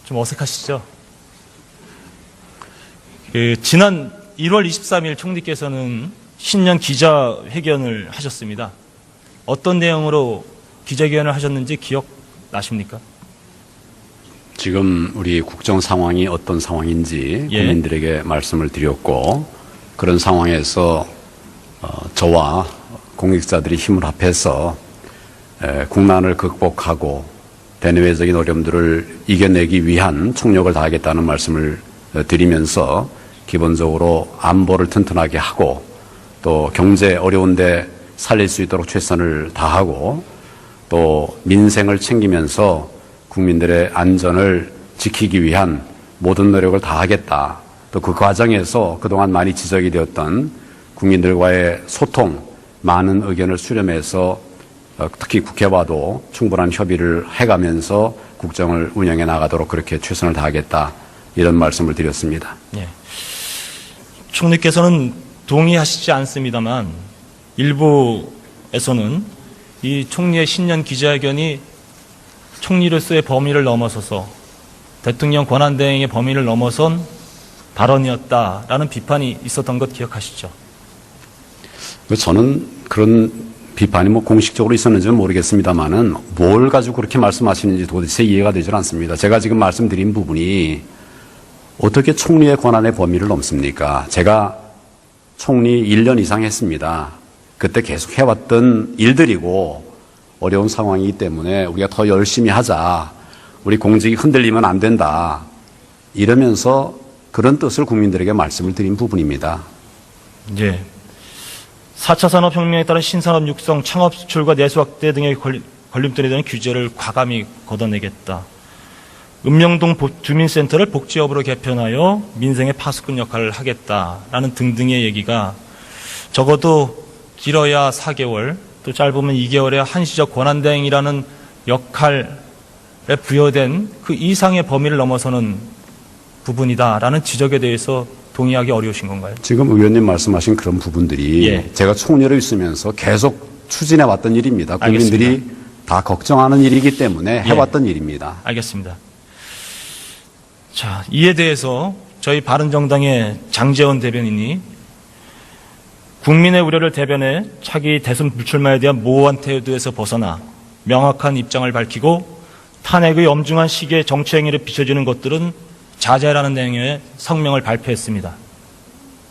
좀 어색하시죠? 지난 1월 23일 총리께서는 신년 기자회견을 하셨습니다. 어떤 내용으로 기자회견을 하셨는지 기억나십니까? 지금 우리 국정 상황이 어떤 상황인지 국민들에게 말씀을 드렸고, 그런 상황에서 저와 공직자들이 힘을 합해서 국난을 극복하고 대내외적인 어려움들을 이겨내기 위한 총력을 다하겠다는 말씀을 드리면서, 기본적으로 안보를 튼튼하게 하고 또 경제 어려운데 살릴 수 있도록 최선을 다하고 또 민생을 챙기면서 국민들의 안전을 지키기 위한 모든 노력을 다하겠다. 또 그 과정에서 그동안 많이 지적이 되었던 국민들과의 소통, 많은 의견을 수렴해서 특히 국회와도 충분한 협의를 해가면서 국정을 운영해 나가도록 그렇게 최선을 다하겠다. 이런 말씀을 드렸습니다. 예. 총리께서는 동의하시지 않습니다만 일부에서는 이 총리의 신년 기자회견이 총리로서의 범위를 넘어서서 대통령 권한대행의 범위를 넘어선 발언이었다라는 비판이 있었던 것 기억하시죠? 저는 그런 비판이 공식적으로 있었는지는 모르겠습니다만은 뭘 가지고 그렇게 말씀하시는지 도대체 이해가 되질 않습니다. 제가 지금 말씀드린 부분이 어떻게 총리의 권한의 범위를 넘습니까? 제가 총리 1년 이상 했습니다. 그때 계속 해왔던 일들이고 어려운 상황이기 때문에 우리가 더 열심히 하자. 우리 공직이 흔들리면 안 된다. 이러면서 그런 뜻을 국민들에게 말씀을 드린 부분입니다. 예. 4차 산업혁명에 따른 신산업 육성, 창업 수출과 내수 확대 등의 걸림돌이 되는 규제를 과감히 걷어내겠다. 읍명동 주민센터를 복지업으로 개편하여 민생의 파수꾼 역할을 하겠다라는 등등의 얘기가 적어도 길어야 4개월, 또 짧으면 2개월의 한시적 권한대행이라는 역할에 부여된 그 이상의 범위를 넘어서는 부분이다라는 지적에 대해서 동의하기 어려우신 건가요? 지금 의원님 말씀하신 그런 부분들이 제가 총리로 있으면서 계속 추진해 왔던 일입니다. 국민들이 알겠습니다. 다 걱정하는 일이기 때문에 해왔던 일입니다. 알겠습니다. 자, 이에 대해서 저희 바른정당의 장제원 대변인이 국민의 우려를 대변해 차기 대선 불출마에 대한 모호한 태도에서 벗어나 명확한 입장을 밝히고 탄핵의 엄중한 시기에 정치 행위를 비춰지는 것들은 자제라는 내용의 성명을 발표했습니다.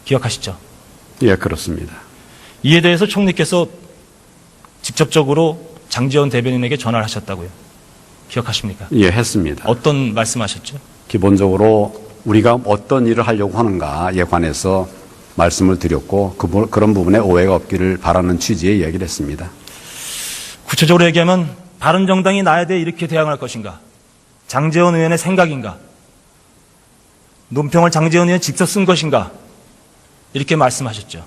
기억하시죠? 예, 그렇습니다. 이에 대해서 총리께서 직접적으로 장제원 대변인에게 전화를 하셨다고요. 기억하십니까? 예, 했습니다. 어떤 말씀하셨죠? 기본적으로 우리가 어떤 일을 하려고 하는가에 관해서 말씀을 드렸고 그런 부분에 오해가 없기를 바라는 취지의 이야기를 했습니다. 구체적으로 얘기하면 바른정당이 나에 대해 이렇게 대항할 것인가? 장제원 의원의 생각인가? 논평을 장제원 의원이 직접 쓴 것인가? 이렇게 말씀하셨죠.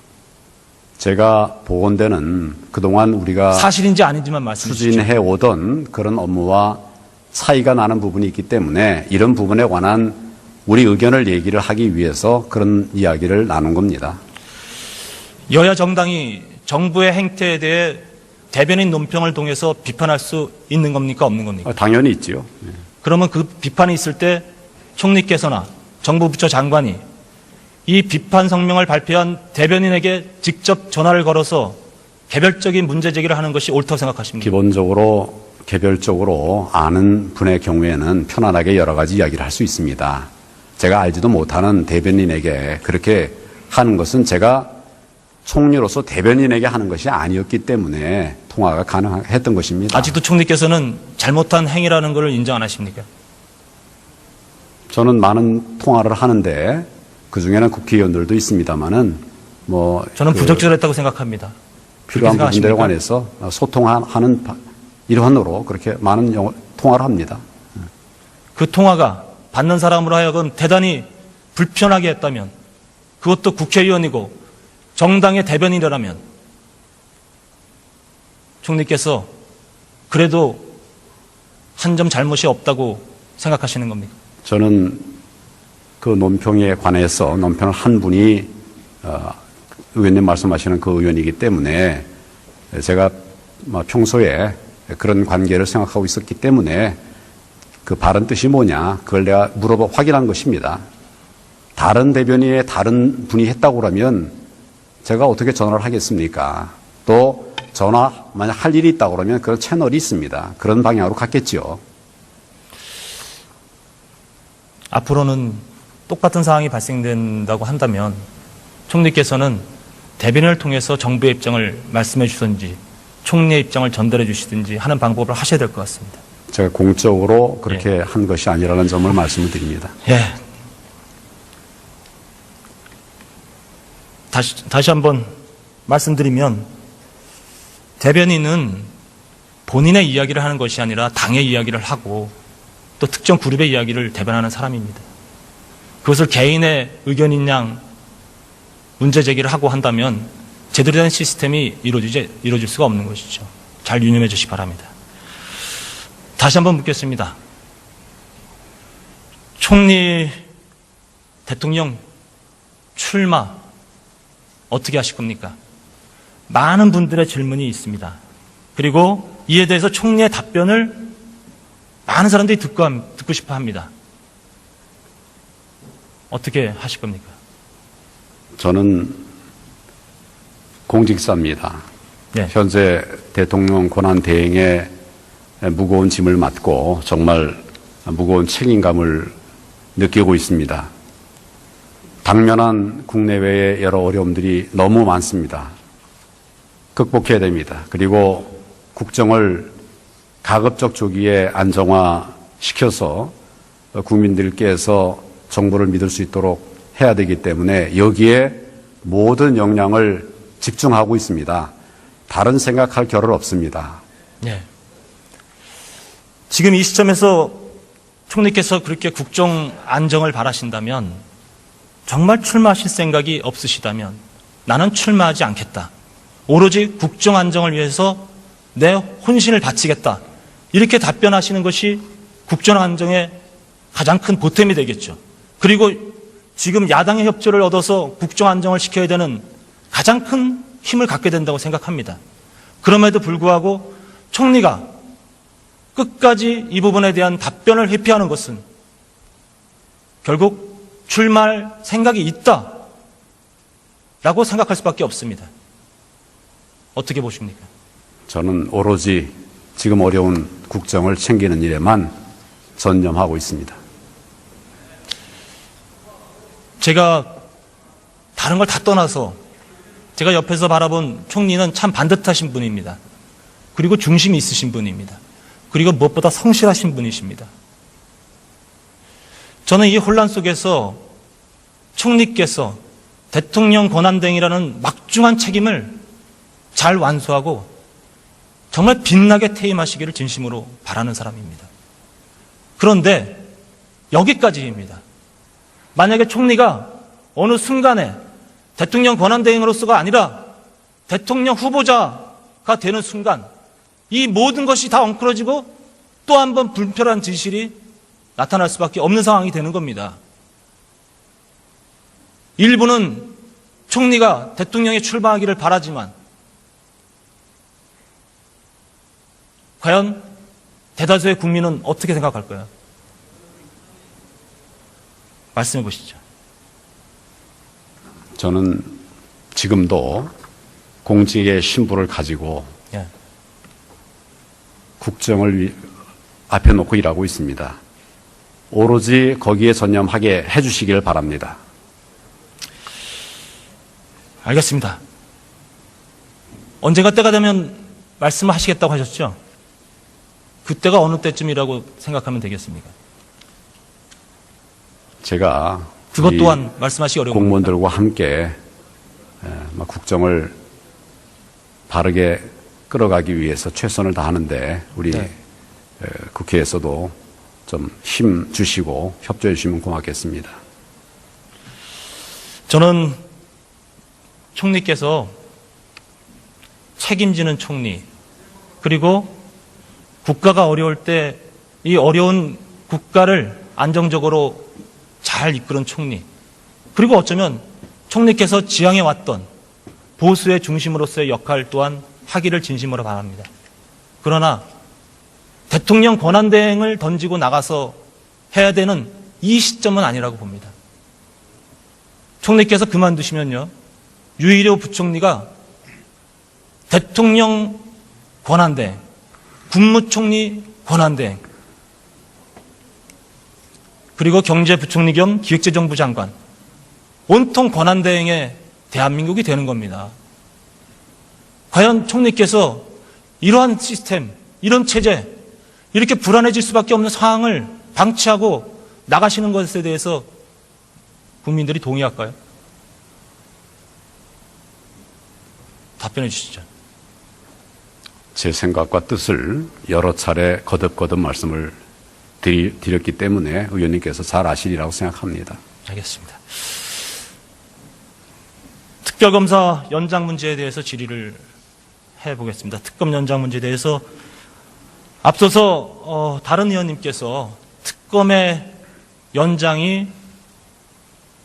제가 보건대는 그동안 우리가 사실인지 아닌지만 말씀해 주시죠. 추진해 오던 그런 업무와 차이가 나는 부분이 있기 때문에 이런 부분에 관한 우리 의견을 얘기를 하기 위해서 그런 이야기를 나눈 겁니다. 여야 정당이 정부의 행태에 대해 대변인 논평을 통해서 비판할 수 있는 겁니까? 없는 겁니까? 당연히 있지요. 그러면 그 비판이 있을 때 총리께서나 정부 부처 장관이 이 비판 성명을 발표한 대변인에게 직접 전화를 걸어서 개별적인 문제 제기를 하는 것이 옳다고 생각하십니까? 기본적으로 개별적으로 아는 분의 경우에는 편안하게 여러 가지 이야기를 할 수 있습니다. 제가 알지도 못하는 대변인에게 그렇게 하는 것은 제가 총리로서 대변인에게 하는 것이 아니었기 때문에 통화가 가능했던 것입니다. 아직도 총리께서는 잘못한 행위라는 것을 인정 안 하십니까? 저는 많은 통화를 하는데 그중에는 국회의원들도 있습니다만은 저는 부적절했다고 생각합니다. 필요한 그렇게 부분들에 생각하십니까? 관해서 소통하는 일환으로 그렇게 많은 통화를 합니다. 그 통화가 받는 사람으로 하여금 대단히 불편하게 했다면, 그것도 국회의원이고 정당의 대변인이라면 총리께서 그래도 한 점 잘못이 없다고 생각하시는 겁니까? 저는 그 논평에 관해서 논평을 한 분이 의원님 말씀하시는 그 의원이기 때문에 제가 평소에 그런 관계를 생각하고 있었기 때문에 그 발언 뜻이 뭐냐, 그걸 내가 확인한 것입니다. 다른 대변인의 다른 분이 했다고 그러면 제가 어떻게 전화를 하겠습니까? 또 전화 만약 할 일이 있다고 그러면 그런 채널이 있습니다. 그런 방향으로 갔겠죠. 앞으로는 똑같은 상황이 발생된다고 한다면 총리께서는 대변인을 통해서 정부의 입장을 말씀해 주든지 총리의 입장을 전달해 주시든지 하는 방법을 하셔야 될 것 같습니다. 제가 공적으로 그렇게 한 것이 아니라는 점을 말씀을 드립니다. 예. 다시 한번 말씀드리면 대변인은 본인의 이야기를 하는 것이 아니라 당의 이야기를 하고 또 특정 그룹의 이야기를 대변하는 사람입니다. 그것을 개인의 의견인 양 문제 제기를 하고 한다면 제대로 된 시스템이 이루어질 수가 없는 것이죠. 잘 유념해 주시기 바랍니다. 다시 한번 묻겠습니다. 총리, 대통령 출마 어떻게 하실 겁니까? 많은 분들의 질문이 있습니다. 그리고 이에 대해서 총리의 답변을 많은 사람들이 듣고 싶어 합니다. 어떻게 하실 겁니까? 저는 공직자입니다. 네. 현재 대통령 권한 대행에 무거운 짐을 맡고 정말 무거운 책임감을 느끼고 있습니다. 당면한 국내외의 여러 어려움들이 너무 많습니다. 극복해야 됩니다. 그리고 국정을 가급적 조기에 안정화시켜서 국민들께서 정부를 믿을 수 있도록 해야 되기 때문에 여기에 모든 역량을 집중하고 있습니다. 다른 생각할 겨를 없습니다. 네. 지금 이 시점에서 총리께서 그렇게 국정 안정을 바라신다면 정말 출마하실 생각이 없으시다면 나는 출마하지 않겠다. 오로지 국정 안정을 위해서 내 혼신을 바치겠다. 이렇게 답변하시는 것이 국정 안정의 가장 큰 보탬이 되겠죠. 그리고 지금 야당의 협조를 얻어서 국정 안정을 시켜야 되는 가장 큰 힘을 갖게 된다고 생각합니다. 그럼에도 불구하고 총리가 끝까지 이 부분에 대한 답변을 회피하는 것은 결국 출마할 생각이 있다라고 생각할 수밖에 없습니다. 어떻게 보십니까? 저는 오로지 지금 어려운 국정을 챙기는 일에만 전념하고 있습니다. 제가 다른 걸 다 떠나서 제가 옆에서 바라본 총리는 참 반듯하신 분입니다. 그리고 중심이 있으신 분입니다. 그리고 무엇보다 성실하신 분이십니다. 저는 이 혼란 속에서 총리께서 대통령 권한대행이라는 막중한 책임을 잘 완수하고 정말 빛나게 퇴임하시기를 진심으로 바라는 사람입니다. 그런데 여기까지입니다. 만약에 총리가 어느 순간에 대통령 권한대행으로서가 아니라 대통령 후보자가 되는 순간 이 모든 것이 다 엉클어지고 또 한 번 불편한 진실이 나타날 수밖에 없는 상황이 되는 겁니다. 일부는 총리가 대통령에 출마하기를 바라지만 과연 대다수의 국민은 어떻게 생각할까요? 말씀해 보시죠. 저는 지금도 공직의 신분을 가지고 예. 국정을 앞에 놓고 일하고 있습니다. 오로지 거기에 전념하게 해주시길 바랍니다. 알겠습니다. 언젠가 때가 되면 말씀을 하시겠다고 하셨죠? 그때가 어느 때쯤이라고 생각하면 되겠습니까? 제가 그것 또한 말씀하시기 어려운 공무원들과 함께 국정을 바르게 끌어가기 위해서 최선을 다하는데 우리 네. 국회에서도 좀 힘 주시고 협조해 주시면 고맙겠습니다. 저는 총리께서 책임지는 총리, 그리고 국가가 어려울 때 이 어려운 국가를 안정적으로 잘 이끄는 총리, 그리고 어쩌면 총리께서 지향해 왔던 보수의 중심으로서의 역할 또한 하기를 진심으로 바랍니다. 그러나 대통령 권한대행을 던지고 나가서 해야 되는 이 시점은 아니라고 봅니다. 총리께서 그만두시면요, 유일호 부총리가 대통령 권한대행, 국무총리 권한대행, 그리고 경제부총리 겸 기획재정부 장관, 온통 권한대행의 대한민국이 되는 겁니다. 과연 총리께서 이러한 시스템, 이런 체제, 이렇게 불안해질 수밖에 없는 상황을 방치하고 나가시는 것에 대해서 국민들이 동의할까요? 답변해 주시죠. 제 생각과 뜻을 여러 차례 거듭거듭 말씀을 드렸기 때문에 의원님께서 잘 아시리라고 생각합니다. 알겠습니다. 특별검사 연장 문제에 대해서 질의를 해보겠습니다. 특검 연장 문제에 대해서 앞서서 다른 의원님께서 특검의 연장이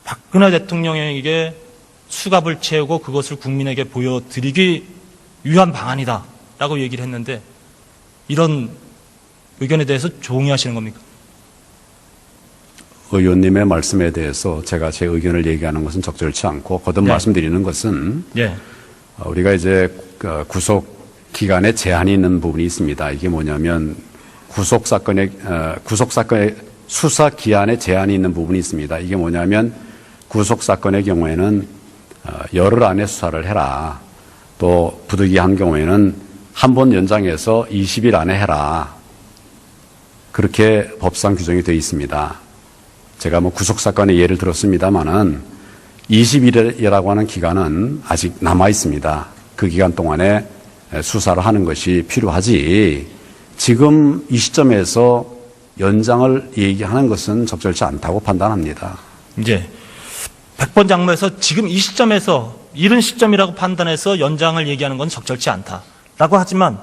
박근혜 대통령에게 수갑을 채우고 그것을 국민에게 보여드리기 위한 방안이다라고 얘기를 했는데, 이런 의견에 대해서 동의하시는 겁니까? 의원님의 말씀에 대해서 제가 제 의견을 얘기하는 것은 적절치 않고 거듭 말씀드리는 것은 우리가 이제 구속 기간에 제한이 있는 부분이 있습니다. 이게 뭐냐면 구속 사건의 수사 기한에 제한이 있는 부분이 있습니다. 이게 뭐냐면 구속 사건의 경우에는 열흘 안에 수사를 해라. 또 부득이한 경우에는 한 번 연장해서 20일 안에 해라. 그렇게 법상 규정이 되어 있습니다. 제가 뭐 구속 사건의 예를 들었습니다만은 20일이라고 하는 기간은 아직 남아 있습니다. 그 기간 동안에 수사를 하는 것이 필요하지, 지금 이 시점에서 연장을 얘기하는 것은 적절치 않다고 판단합니다. 이제 100번 장모에서 지금 이 시점에서 이른 시점이라고 판단해서 연장을 얘기하는 건 적절치 않다라고 하지만,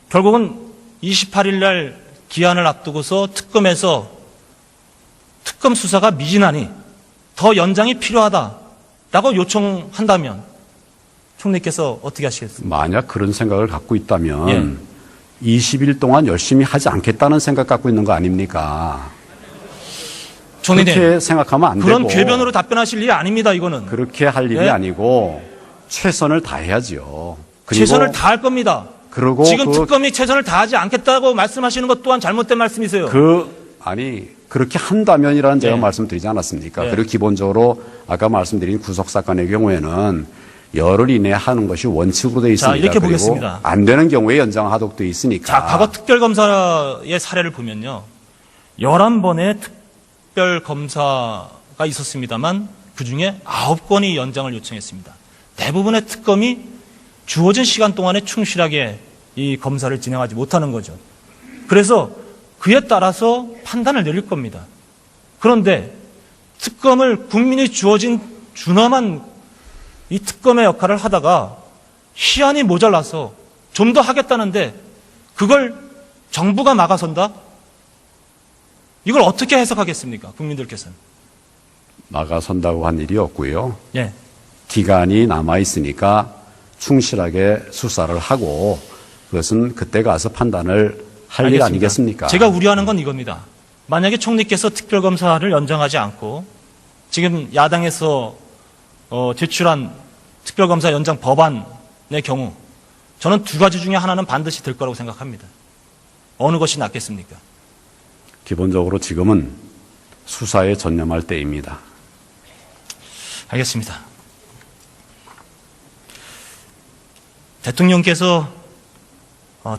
결국은 28일 날 기한을 앞두고서 특검에서 특검 수사가 미진하니 더 연장이 필요하다라고 요청한다면 총리께서 어떻게 하시겠습니까? 만약 그런 생각을 갖고 있다면 20일 동안 열심히 하지 않겠다는 생각 갖고 있는 거 아닙니까? 총리님, 그렇게 생각하면 안 그런 되고, 궤변으로 답변하실 일이 아닙니다. 이거는 그렇게 할 일이 아니고 최선을 다해야죠. 최선을 다할 겁니다. 그리고 지금 특검이 최선을 다하지 않겠다고 말씀하시는 것 또한 잘못된 말씀이세요. 그렇게 한다면이라는 제가 말씀드리지 않았습니까? 그리고 기본적으로 아까 말씀드린 구속 사건의 경우에는 열흘 이내에 하는 것이 원칙으로 되어 있습니다. 자, 이렇게 그리고 보겠습니다. 안 되는 경우에 연장하도록 되어 있으니까. 자, 과거 특별검사의 사례를 보면요, 11번의 특별검사가 있었습니다만 그중에 9건이 연장을 요청했습니다. 대부분의 특검이 주어진 시간 동안에 충실하게 이 검사를 진행하지 못하는 거죠. 그래서 그에 따라서 판단을 내릴 겁니다. 그런데 특검을 국민이 주어진 준엄한 이 특검의 역할을 하다가 시한이 모자라서 좀 더 하겠다는데 그걸 정부가 막아선다? 이걸 어떻게 해석하겠습니까? 국민들께서는. 막아선다고 한 일이 없고요. 예. 기간이 남아 있으니까 충실하게 수사를 하고 그것은 그때 가서 판단을 할 일 아니겠습니까? 제가 우려하는 건 이겁니다. 만약에 총리께서 특별검사를 연장하지 않고 지금 야당에서 제출한 특별검사 연장 법안의 경우 저는 두 가지 중에 하나는 반드시 될 거라고 생각합니다. 어느 것이 낫겠습니까? 기본적으로 지금은 수사에 전념할 때입니다. 알겠습니다. 대통령께서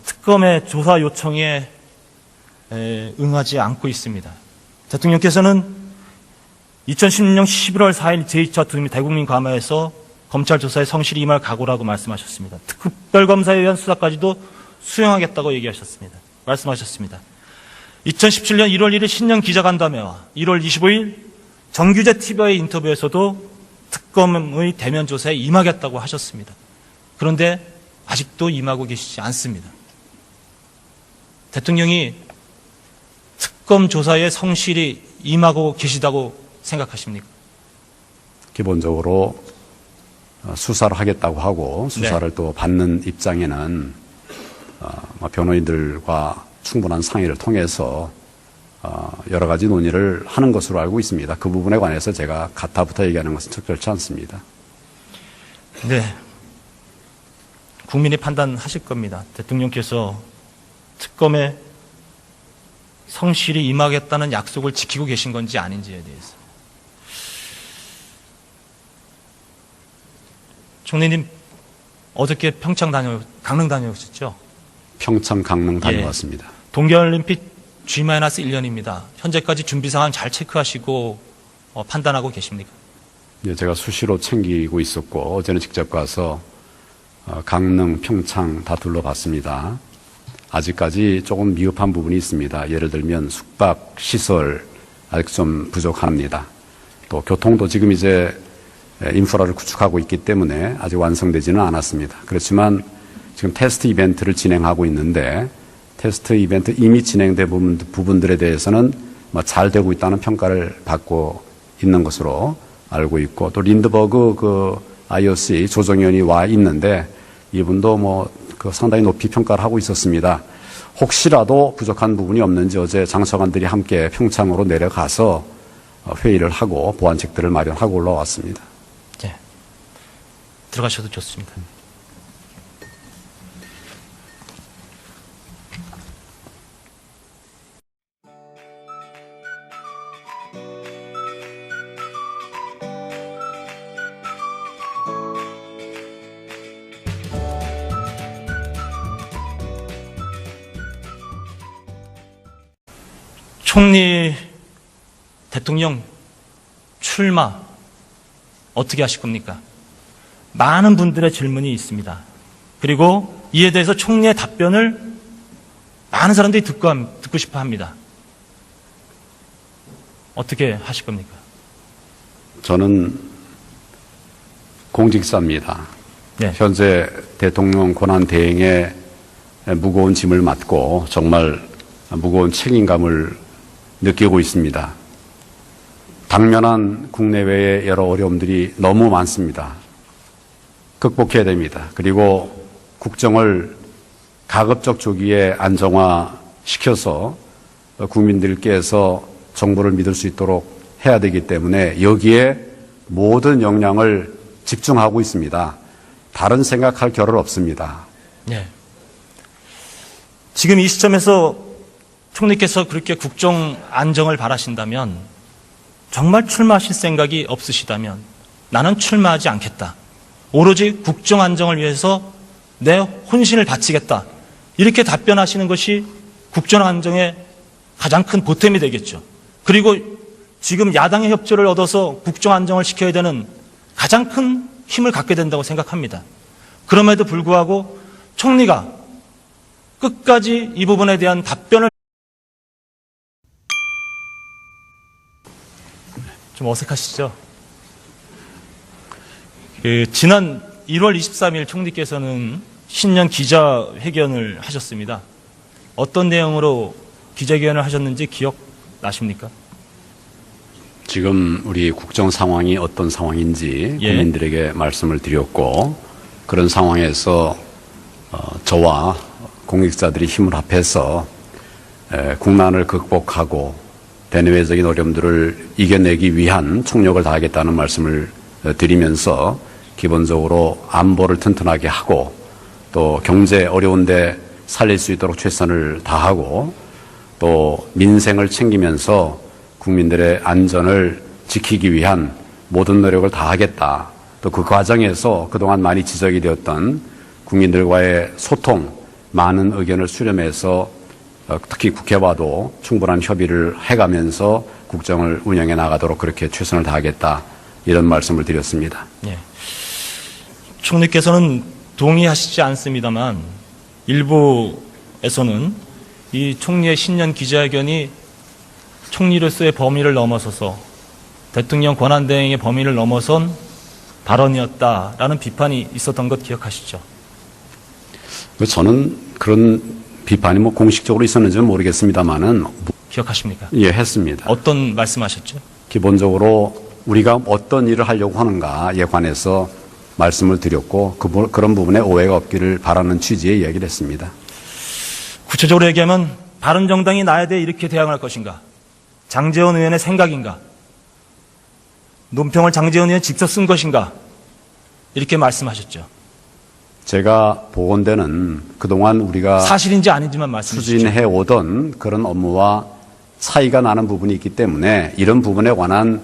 특검의 조사 요청에 응하지 않고 있습니다. 대통령께서는 2016년 11월 4일 제2차 대국민 감화에서 검찰 조사에 성실히 임할 각오라고 말씀하셨습니다. 특별검사에 의한 수사까지도 수용하겠다고 말씀하셨습니다. 2017년 1월 1일 신년 기자간담회와 1월 25일 정규제 TV의 인터뷰에서도 특검의 대면 조사에 임하겠다고 하셨습니다. 그런데 아직도 임하고 계시지 않습니다. 대통령이 특검 조사에 성실히 임하고 계시다고 생각하십니까? 기본적으로 수사를 하겠다고 하고 수사를 또 받는 입장에는 변호인들과 충분한 상의를 통해서 여러 가지 논의를 하는 것으로 알고 있습니다. 그 부분에 관해서 제가 가타부터 얘기하는 것은 적절치 않습니다. 네. 국민이 판단하실 겁니다. 대통령께서 특검에 성실히 임하겠다는 약속을 지키고 계신 건지 아닌지에 대해서. 총리님, 어저께 강릉 다녀오셨죠? 평창, 강릉 다녀왔습니다. 동계올림픽 G-1년입니다. 현재까지 준비 상황 잘 체크하시고 판단하고 계십니까? 예, 제가 수시로 챙기고 있었고 어제는 직접 가서 강릉, 평창 다 둘러봤습니다. 아직까지 조금 미흡한 부분이 있습니다. 예를 들면 숙박 시설 아직 좀 부족합니다. 또 교통도 지금 이제 인프라를 구축하고 있기 때문에 아직 완성되지는 않았습니다. 그렇지만 지금 테스트 이벤트를 진행하고 있는데 테스트 이벤트 이미 진행된 부분들에 대해서는 잘 되고 있다는 평가를 받고 있는 것으로 알고 있고, 또 린드버그 그 IOC 조정위원이 와 있는데 이분도 상당히 높이 평가를 하고 있었습니다. 혹시라도 부족한 부분이 없는지 어제 장서관들이 함께 평창으로 내려가서 회의를 하고 보완책들을 마련하고 올라왔습니다. 네. 들어가셔도 좋습니다. 총리, 대통령 출마 어떻게 하실 겁니까? 많은 분들의 질문이 있습니다. 그리고 이에 대해서 총리의 답변을 많은 사람들이 듣고 싶어 합니다. 어떻게 하실 겁니까? 저는 공직자입니다. 네. 현재 대통령 권한 대행에 무거운 짐을 맡고 정말 무거운 책임감을 느끼고 있습니다. 당면한 국내외의 여러 어려움들이 너무 많습니다. 극복해야 됩니다. 그리고 국정을 가급적 조기에 안정화시켜서 국민들께서 정부를 믿을 수 있도록 해야 되기 때문에 여기에 모든 역량을 집중하고 있습니다. 다른 생각할 겨를 없습니다. 네. 지금 이 시점에서 총리께서 그렇게 국정 안정을 바라신다면, 정말 출마하실 생각이 없으시다면 나는 출마하지 않겠다. 오로지 국정 안정을 위해서 내 혼신을 바치겠다. 이렇게 답변하시는 것이 국정 안정의 가장 큰 보탬이 되겠죠. 그리고 지금 야당의 협조를 얻어서 국정 안정을 시켜야 되는 가장 큰 힘을 갖게 된다고 생각합니다. 그럼에도 불구하고 총리가 끝까지 이 부분에 대한 답변을 좀 어색하시죠? 지난 1월 23일 총리께서는 신년 기자회견을 하셨습니다. 어떤 내용으로 기자회견을 하셨는지 기억나십니까? 지금 우리 국정 상황이 어떤 상황인지 국민들에게 말씀을 드렸고, 그런 상황에서 저와 공직자들이 힘을 합해서 국난을 극복하고 대내외적인 어려움들을 이겨내기 위한 총력을 다하겠다는 말씀을 드리면서, 기본적으로 안보를 튼튼하게 하고 또 경제 어려운데 살릴 수 있도록 최선을 다하고 또 민생을 챙기면서 국민들의 안전을 지키기 위한 모든 노력을 다하겠다. 또 그 과정에서 그동안 많이 지적이 되었던 국민들과의 소통, 많은 의견을 수렴해서 특히 국회와도 충분한 협의를 해가면서 국정을 운영해 나가도록 그렇게 최선을 다하겠다. 이런 말씀을 드렸습니다. 예. 총리께서는 동의하시지 않습니다만 일부에서는 이 총리의 신년 기자회견이 총리로서의 범위를 넘어서서 대통령 권한대행의 범위를 넘어선 발언이었다라는 비판이 있었던 것 기억하시죠? 저는 그런 비판이 공식적으로 있었는지는 모르겠습니다만은 기억하십니까? 예, 했습니다. 어떤 말씀하셨죠? 기본적으로 우리가 어떤 일을 하려고 하는가에 관해서 말씀을 드렸고 그런 부분에 오해가 없기를 바라는 취지의 이야기를 했습니다. 구체적으로 얘기하면 바른정당이 나에 대해 이렇게 대항할 것인가? 장제원 의원의 생각인가? 논평을 장제원 의원이 직접 쓴 것인가? 이렇게 말씀하셨죠. 제가 보건대는 그동안 우리가 사실인지 아닌지만 말씀해 주십시오. 추진해 오던 그런 업무와 차이가 나는 부분이 있기 때문에 이런 부분에 관한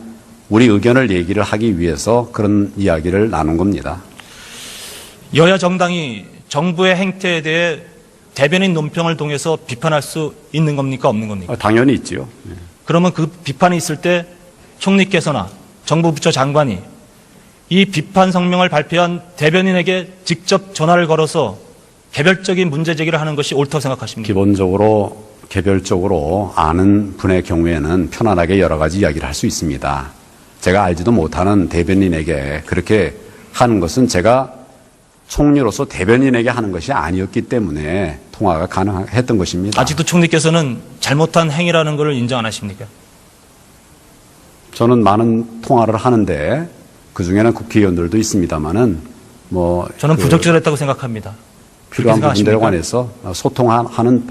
우리 의견을 얘기를 하기 위해서 그런 이야기를 나눈 겁니다. 여야 정당이 정부의 행태에 대해 대변인 논평을 통해서 비판할 수 있는 겁니까? 없는 겁니까? 당연히 있지요. 그러면 그 비판이 있을 때 총리께서나 정부 부처 장관이 이 비판 성명을 발표한 대변인에게 직접 전화를 걸어서 개별적인 문제 제기를 하는 것이 옳다고 생각하십니까? 기본적으로 개별적으로 아는 분의 경우에는 편안하게 여러 가지 이야기를 할 수 있습니다. 제가 알지도 못하는 대변인에게 그렇게 하는 것은 제가 총리로서 대변인에게 하는 것이 아니었기 때문에 통화가 가능했던 것입니다. 아직도 총리께서는 잘못한 행위라는 것을 인정 안 하십니까? 저는 많은 통화를 하는데 그 중에는 국회의원들도 있습니다만은 저는 부적절했다고 생각합니다. 필요한 그렇게 부분들에 생각하십니까? 관해서 소통하는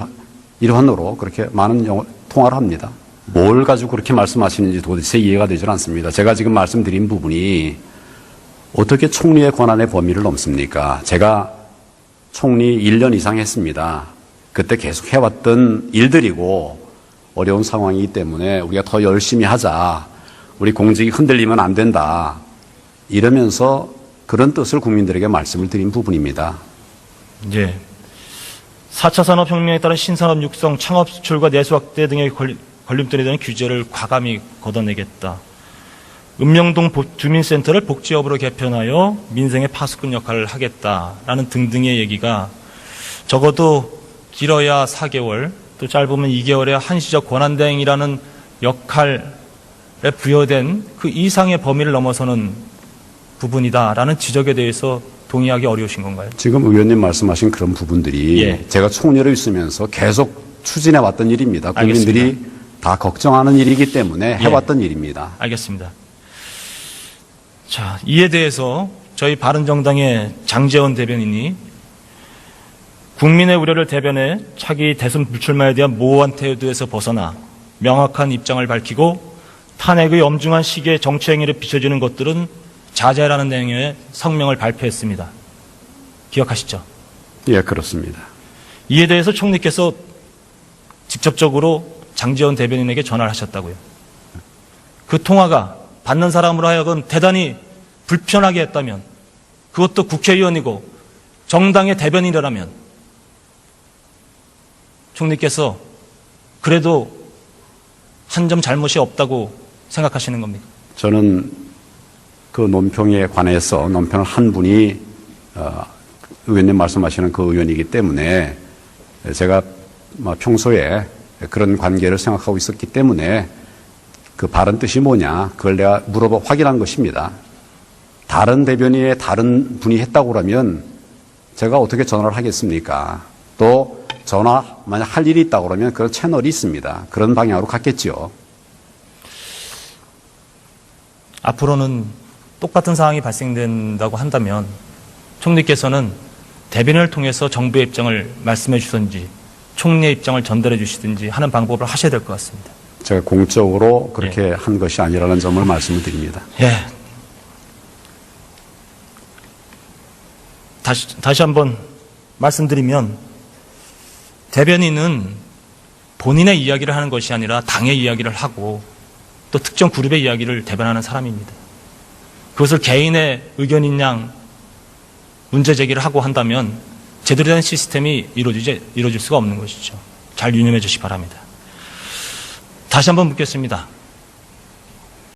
일환으로 그렇게 많은 통화를 합니다. 뭘 가지고 그렇게 말씀하시는지 도대체 이해가 되질 않습니다. 제가 지금 말씀드린 부분이 어떻게 총리의 권한의 범위를 넘습니까? 제가 총리 1년 이상 했습니다. 그때 계속 해왔던 일들이고 어려운 상황이기 때문에 우리가 더 열심히 하자. 우리 공직이 흔들리면 안 된다. 이러면서 그런 뜻을 국민들에게 말씀을 드린 부분입니다. 예. 4차 산업혁명에 따른 신산업 육성, 창업 수출과 내수 확대 등의 걸림돌이 되는 규제를 과감히 걷어내겠다. 읍명동 주민센터를 복지업으로 개편하여 민생의 파수꾼 역할을 하겠다라는 등등의 얘기가 적어도 길어야 4개월, 또 짧으면 2개월의 한시적 권한대행이라는 역할에 부여된 그 이상의 범위를 넘어서는 부분이다라는 지적에 대해서 동의하기 어려우신 건가요? 지금 의원님 말씀하신 그런 부분들이 예. 제가 총리로 있으면서 계속 추진해 왔던 일입니다. 국민들이 알겠습니다. 다 걱정하는 일이기 때문에 해왔던 일입니다. 알겠습니다. 자, 이에 대해서 저희 바른정당의 장제원 대변인이 국민의 우려를 대변해 차기 대선 불출마에 대한 모호한 태도에서 벗어나 명확한 입장을 밝히고 탄핵의 엄중한 시기에 정치행위를 비춰주는 것들은 자제라는 내용의 성명을 발표했습니다. 기억하시죠? 예, 그렇습니다. 이에 대해서 총리께서 직접적으로 장제원 대변인에게 전화를 하셨다고요. 그 통화가 받는 사람으로 하여금 대단히 불편하게 했다면, 그것도 국회의원이고 정당의 대변인이라면 총리께서 그래도 한 점 잘못이 없다고 생각하시는 겁니까? 저는 그 논평에 관해서 논평을 한 분이 의원님 말씀하시는 그 의원이기 때문에 제가 평소에 그런 관계를 생각하고 있었기 때문에 그 바른 뜻이 뭐냐 그걸 내가 물어봐 확인한 것입니다. 다른 대변인의 다른 분이 했다고 그러면 제가 어떻게 전화를 하겠습니까? 또 전화 만약 할 일이 있다고 그러면 그런 채널이 있습니다. 그런 방향으로 갔겠죠. 앞으로는 똑같은 상황이 발생된다고 한다면 총리께서는 대변인을 통해서 정부의 입장을 말씀해 주든지 총리의 입장을 전달해 주시든지 하는 방법을 하셔야 될 것 같습니다. 제가 공적으로 그렇게 한 것이 아니라는 점을 말씀을 드립니다. 예. 다시 한번 말씀드리면 대변인은 본인의 이야기를 하는 것이 아니라 당의 이야기를 하고 또 특정 그룹의 이야기를 대변하는 사람입니다. 그것을 개인의 의견인 양 문제 제기를 하고 한다면 제대로 된 시스템이 이루어질 수가 없는 것이죠. 잘 유념해 주시기 바랍니다. 다시 한번 묻겠습니다.